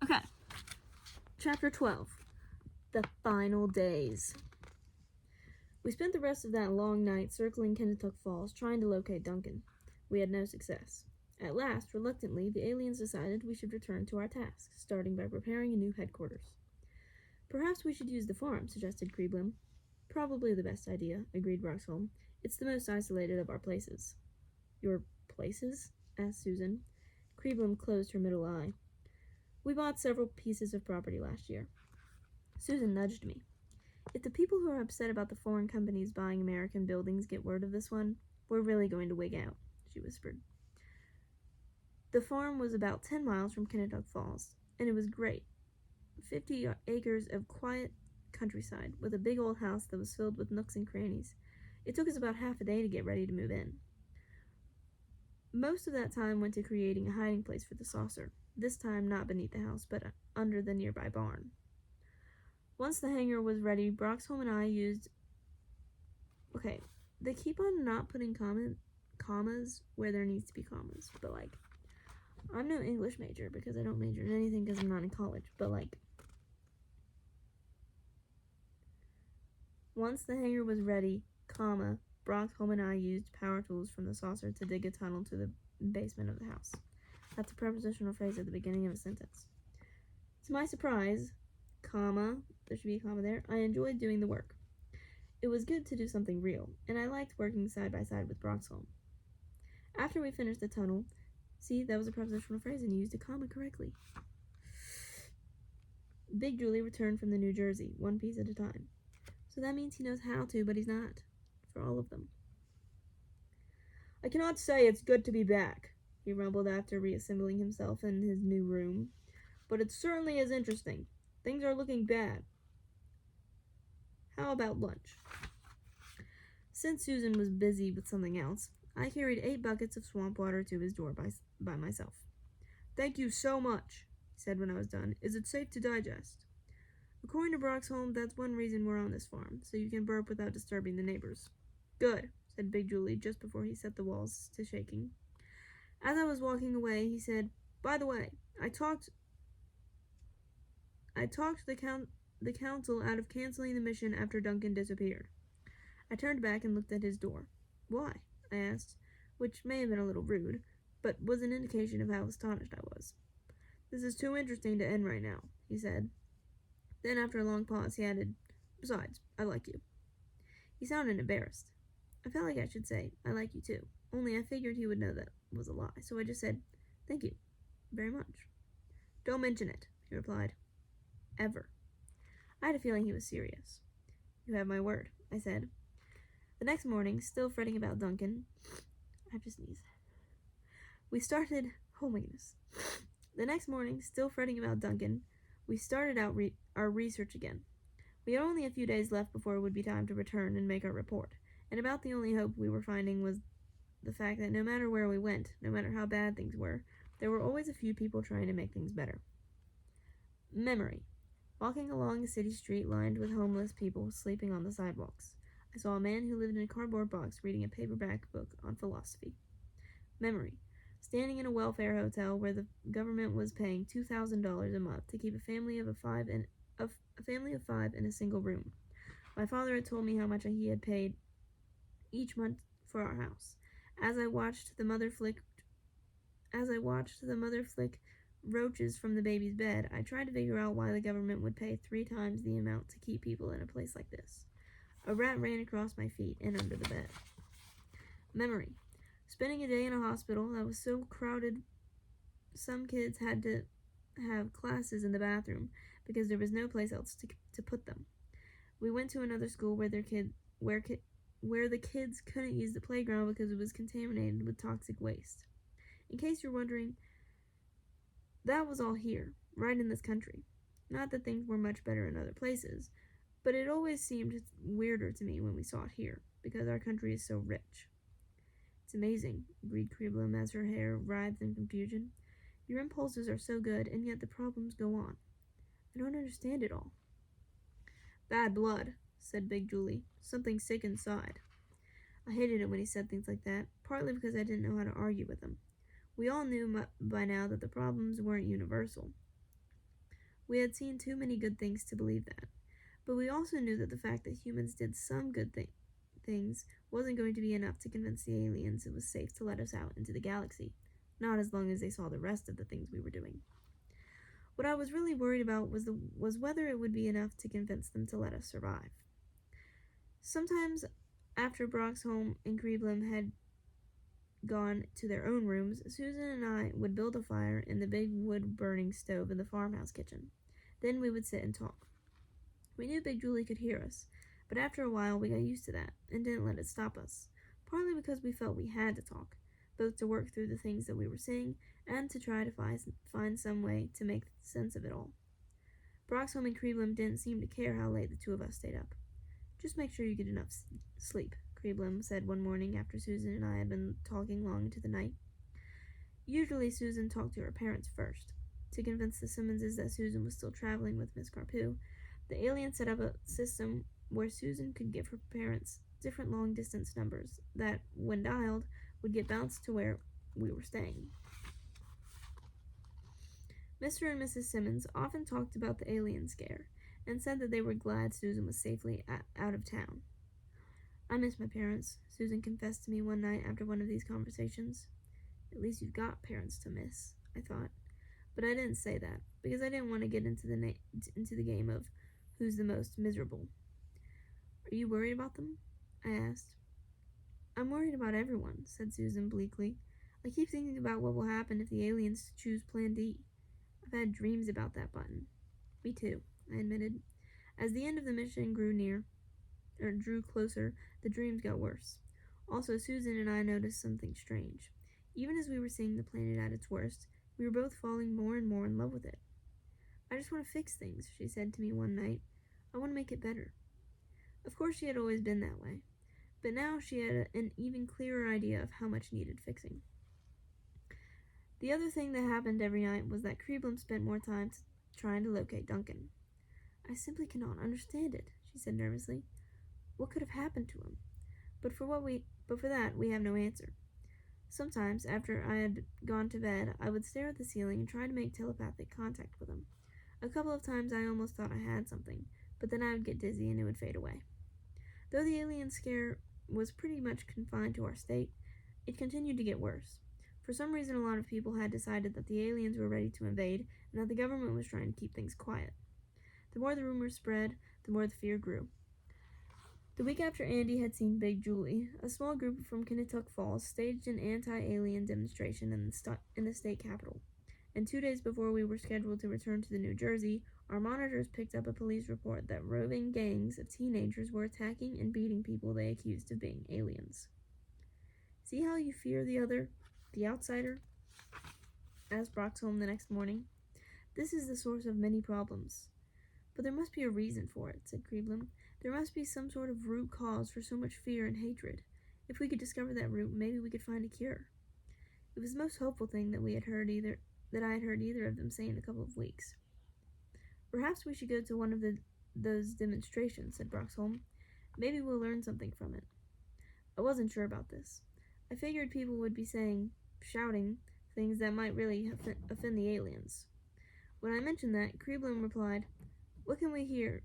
Okay. Chapter 12. The Final Days. We spent the rest of that long night circling Kennethuk Falls, trying to locate Duncan. We had no success. At last, reluctantly, the aliens decided we should return to our task, starting by preparing a new headquarters. Perhaps we should use the farm, suggested Creeblim. Probably the best idea, agreed Roxholm. It's the most isolated of our places. Your places? Asked Susan. Creeblim closed her middle eye. We bought several pieces of property last year. Susan nudged me. If the people who are upset about the foreign companies buying American buildings get word of this one, we're really going to wig out, she whispered. The farm was about 10 miles from Kennethuk Falls, and it was great. 50 acres of quiet countryside, with a big old house that was filled with nooks and crannies. It took us about half a day to get ready to move in. Most of that time went to creating a hiding place for the saucer, this time not beneath the house, but under the nearby barn. Once the hangar was ready, Broxholm and I used... Okay, they keep on not putting commas where there needs to be commas, but I'm no English major because I don't major in anything because I'm not in college, but once the hangar was ready, Broxholm and I used power tools from the saucer to dig a tunnel to the basement of the house. That's a prepositional phrase at the beginning of a sentence. To my surprise, there should be a comma there, I enjoyed doing the work. It was good to do something real, and I liked working side by side with Broxholm. After we finished the tunnel, see, that was a prepositional phrase and you used a comma correctly. Big Julie returned from the New Jersey, one piece at a time. So that means he knows how to, but he's not. For all of them. I cannot say it's good to be back, he rumbled after reassembling himself in his new room. But it certainly is interesting. Things are looking bad. How about lunch? Since Susan was busy with something else, I carried 8 buckets of swamp water to his door by myself. Thank you so much, he said when I was done. Is it safe to digest? According to Broxholm, that's one reason we're on this farm, so you can burp without disturbing the neighbors. Good, said Big Julie just before he set the walls to shaking. As I was walking away, he said, By the way, I talked the council out of canceling the mission after Duncan disappeared. I turned back and looked at his door. Why? I asked, which may have been a little rude, but was an indication of how astonished I was. This is too interesting to end right now, he said. Then, after a long pause, he added, Besides, I like you. He sounded embarrassed. I felt like I should say, I like you too, only I figured he would know that was a lie, so I just said, Thank you, very much. Don't mention it, he replied. Ever. I had a feeling he was serious. You have my word, I said. The next morning, still fretting about Duncan, I have to sneeze. The next morning, still fretting about Duncan, we started out our research again. We had only a few days left before it would be time to return and make our report, and about the only hope we were finding was the fact that no matter where we went, no matter how bad things were, there were always a few people trying to make things better. Memory. Walking along a city street lined with homeless people sleeping on the sidewalks, I saw a man who lived in a cardboard box reading a paperback book on philosophy. Memory. Standing in a welfare hotel where the government was paying $2,000 a month to keep a family of 5 in a single room. My father had told me how much he had paid each month for our house. As I watched the mother flick roaches from the baby's bed, I tried to figure out why the government would pay 3 times the amount to keep people in a place like this. A rat ran across my feet and under the bed. Memory. Spending a day in a hospital that was so crowded some kids had to have classes in the bathroom because there was no place else to put them. We went to another school where the kids couldn't use the playground because it was contaminated with toxic waste. In case you're wondering, that was all here, right in this country. Not that things were much better in other places, but it always seemed weirder to me when we saw it here, because our country is so rich. It's amazing, agreed Creeblim as her hair writhed in confusion. Your impulses are so good, and yet the problems go on. I don't understand it all. Bad blood, said Big Julie. Something sick inside. I hated it when he said things like that, partly because I didn't know how to argue with him. We all knew by now that the problems weren't universal. We had seen too many good things to believe that. But we also knew that the fact that humans did some good things wasn't going to be enough to convince the aliens it was safe to let us out into the galaxy, not as long as they saw the rest of the things we were doing. What I was really worried about was whether it would be enough to convince them to let us survive. Sometimes, after Broxholm and Creeblim had gone to their own rooms, Susan and I would build a fire in the big wood-burning stove in the farmhouse kitchen. Then we would sit and talk. We knew Big Julie could hear us, but after a while we got used to that and didn't let it stop us, partly because we felt we had to talk, both to work through the things that we were seeing and to try to find some way to make sense of it all. Broxholm and Creeblim didn't seem to care how late the two of us stayed up. "Just make sure you get enough sleep," Creeblim said one morning after Susan and I had been talking long into the night. Usually Susan talked to her parents first. To convince the Simmonses that Susan was still traveling with Miss Carpew, the alien set up a system where Susan could give her parents different long-distance numbers that, when dialed, would get bounced to where we were staying. Mr. and Mrs. Simmons often talked about the alien scare and said that they were glad Susan was safely out of town. "I miss my parents," Susan confessed to me one night after one of these conversations. "At least you've got parents to miss," I thought. But I didn't say that, because I didn't want to get into the game of who's the most miserable. "Are you worried about them?" I asked. "I'm worried about everyone," said Susan bleakly. "I keep thinking about what will happen if the aliens choose Plan D. I've had dreams about that button." "Me too," I admitted. As the end of the mission drew closer, the dreams got worse. Also, Susan and I noticed something strange. Even as we were seeing the planet at its worst, we were both falling more and more in love with it. "I just want to fix things," she said to me one night. "I want to make it better." Of course, she had always been that way, but now she had an even clearer idea of how much needed fixing. The other thing that happened every night was that Creeblim spent more time trying to locate Duncan. "I simply cannot understand it," she said nervously. "What could have happened to him? But for that, we have no answer. Sometimes, after I had gone to bed, I would stare at the ceiling and try to make telepathic contact with him. A couple of times I almost thought I had something, but then I would get dizzy and it would fade away. Though the alien scare was pretty much confined to our state, it continued to get worse. For some reason, a lot of people had decided that the aliens were ready to invade and that the government was trying to keep things quiet. The more the rumors spread, the more the fear grew. The week after Andy had seen Big Julie, a small group from Kinnatuck Falls staged an anti-alien demonstration in the state capitol. And 2 days before we were scheduled to return to New Jersey, our monitors picked up a police report that roving gangs of teenagers were attacking and beating people they accused of being aliens. "See how you fear the outsider?" asked Broxholm the next morning. "This is the source of many problems." "But there must be a reason for it," said Creeblim. "There must be some sort of root cause for so much fear and hatred. If we could discover that root, maybe we could find a cure." It was the most hopeful thing that I had heard either of them say in a couple of weeks. "Perhaps we should go to one of those demonstrations," said Broxholm. "Maybe we'll learn something from it." I wasn't sure about this. I figured people would be shouting things that might really offend the aliens. When I mentioned that, Creeblim replied, What can we hear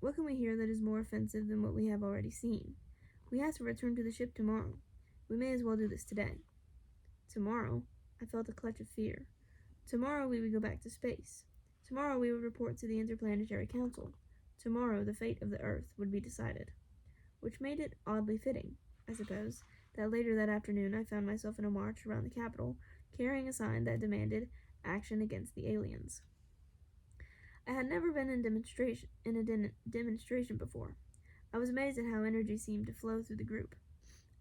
that is more offensive than what we have already seen? We have to return to the ship tomorrow. We may as well do this today." Tomorrow? I felt a clutch of fear. Tomorrow we would go back to space. Tomorrow we would report to the Interplanetary Council. Tomorrow the fate of the Earth would be decided. Which made it oddly fitting, I suppose, that later that afternoon I found myself in a march around the Capitol, carrying a sign that demanded action against the aliens. I had never been in a demonstration before. I was amazed at how energy seemed to flow through the group.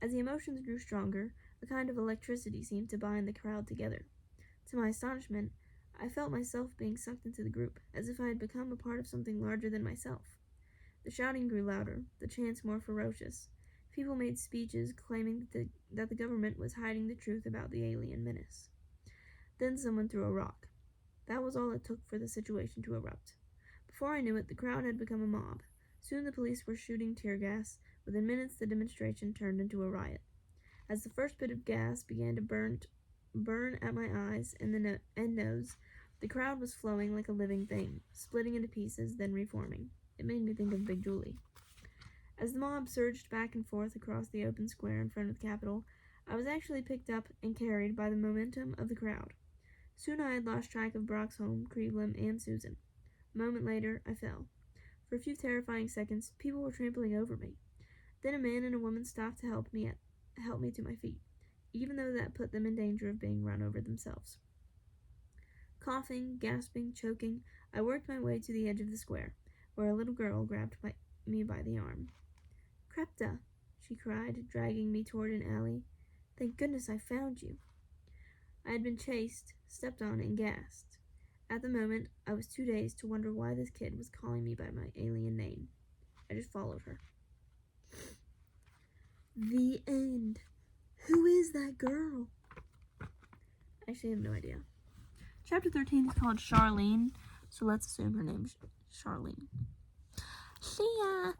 As the emotions grew stronger, a kind of electricity seemed to bind the crowd together. To my astonishment, I felt myself being sucked into the group, as if I had become a part of something larger than myself. The shouting grew louder, the chants more ferocious. People made speeches claiming that the government was hiding the truth about the alien menace. Then someone threw a rock. That was all it took for the situation to erupt. Before I knew it, the crowd had become a mob. Soon the police were shooting tear gas. Within minutes, the demonstration turned into a riot. As the first bit of gas began to burn at my eyes and nose, The crowd was flowing like a living thing, splitting into pieces, then reforming. It made me think of Big Julie. As the mob surged back and forth across the open square in front of the Capitol, I was actually picked up and carried by the momentum of the crowd. Soon I had lost track of Broxholm, Creedlam, and Susan. A moment later, I fell. For a few terrifying seconds, people were trampling over me. Then a man and a woman stopped to help me to my feet, even though that put them in danger of being run over themselves. Coughing, gasping, choking, I worked my way to the edge of the square, where a little girl grabbed me by the arm. "Krepta," she cried, dragging me toward an alley. "Thank goodness I found you." I had been chased, stepped on, and gassed. At the moment, I was too dazed to wonder why this kid was calling me by my alien name. I just followed her. The end. Who is that girl? I actually have no idea. Chapter 13 is called Charlene, so let's assume her name's Charlene. See ya!